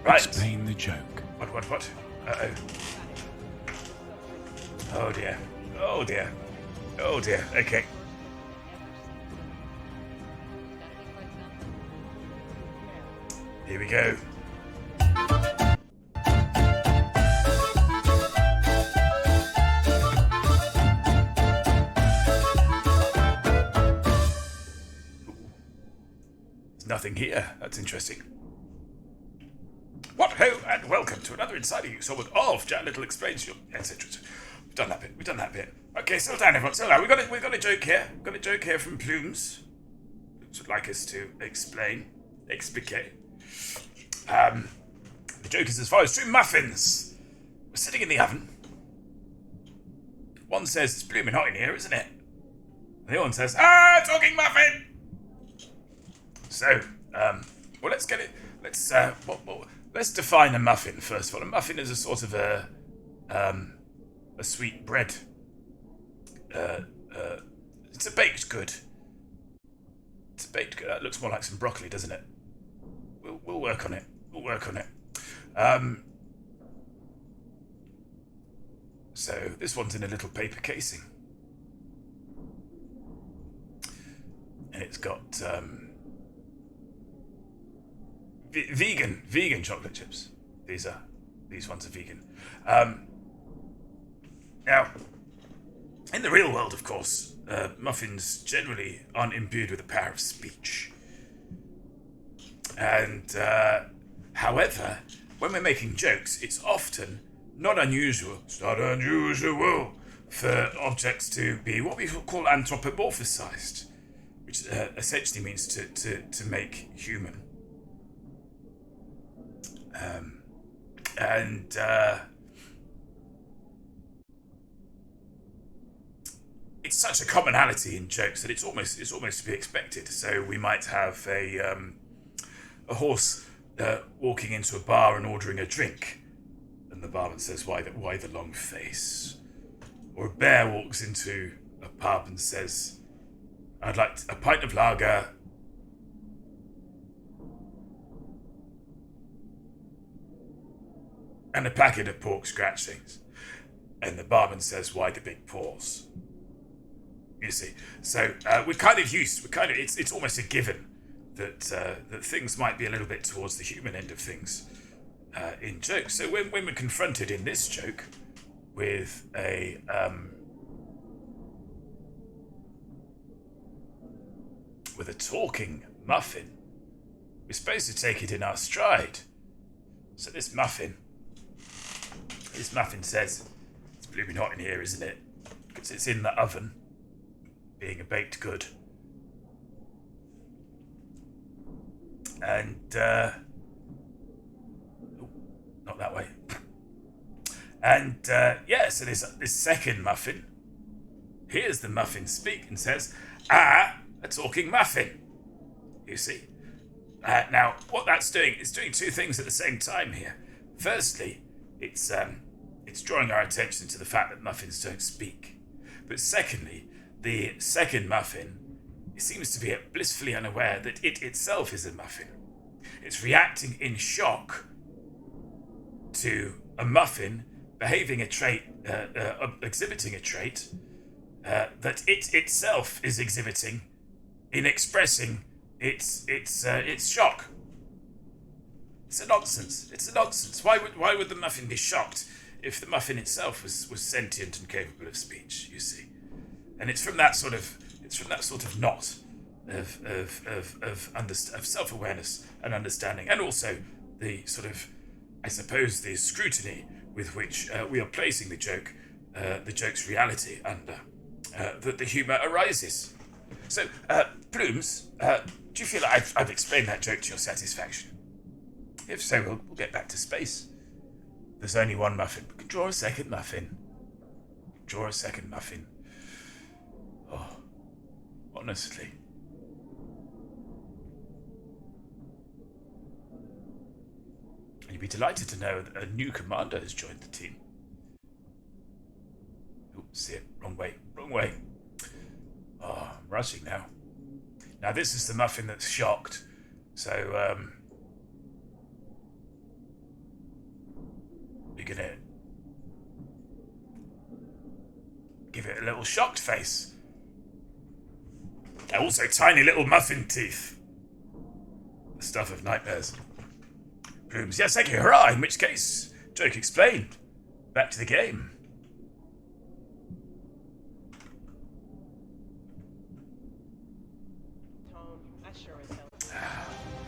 Right. Explain the joke. What? Uh-oh. Oh dear. Oh dear. Oh dear. Okay. Here we go. There's nothing here. That's interesting. What ho, and welcome to another Insider You Saw of Jack Little Explains Your etc. We've done that bit. Okay, settle down, everyone. Settle down. We've got a joke here. We've got a joke here from Plumes. Plumes would like us to explain. Explique. The joke is as follows. Two muffins were sitting in the oven. One says, it's blooming hot in here, isn't it? And the other one says, talking muffin! So, well, let's get it. Let's define a muffin, first of all. A muffin is a sort of a sweet bread. It's a baked good. That looks more like some broccoli, doesn't it? We'll work on it. So this one's in a little paper casing, and it's got vegan chocolate chips. These ones are vegan. Now, in the real world, of course, muffins generally aren't imbued with the power of speech. And, however, when we're making jokes, it's often not unusual. It's not unusual for objects to be what we call anthropomorphized, which essentially means to make human. It's such a commonality in jokes that it's almost to be expected. So we might have a horse walking into a bar and ordering a drink, and the barman says, "Why the long face?" Or a bear walks into a pub and says, "I'd like a pint of lager." And a packet of pork scratchings. And the barman says, "Why the big pause?" You see. So it's almost a given that things might be a little bit towards the human end of things in jokes. So when we're confronted in this joke with a talking muffin, we're supposed to take it in our stride. So this muffin says, "It's blooming hot in here, isn't it?" Because it's in the oven, being a baked good. And, not that way. And, so there's this second muffin. Here's the muffin speak and says, a talking muffin. You see. Now, what that's doing is doing two things at the same time here. Firstly, it's drawing our attention to the fact that muffins don't speak. But secondly, the second muffin seems to be blissfully unaware that it itself is a muffin. It's reacting in shock to a muffin behaving a trait, exhibiting a trait that it itself is exhibiting in expressing its shock. It's a nonsense. Why would the muffin be shocked if the muffin itself was sentient and capable of speech? You see, and it's from that sort of knot of self-awareness and understanding, and also the sort of, I suppose, the scrutiny with which we are placing the joke's reality under, that the humour arises. So, Plumes, do you feel like I've explained that joke to your satisfaction? If so, we'll get back to space. There's only one muffin. We can draw a second muffin. Oh, honestly. And you'd be delighted to know that a new commander has joined the team. Oops, wrong way. Oh, I'm rushing now. Now this is the muffin that's shocked. So, gonna give it a little shocked face. Also tiny little muffin teeth. The stuff of nightmares. Plumes, yes, thank you, hurrah, in which case, joke explained. Back to the game. Tone, I sure as hell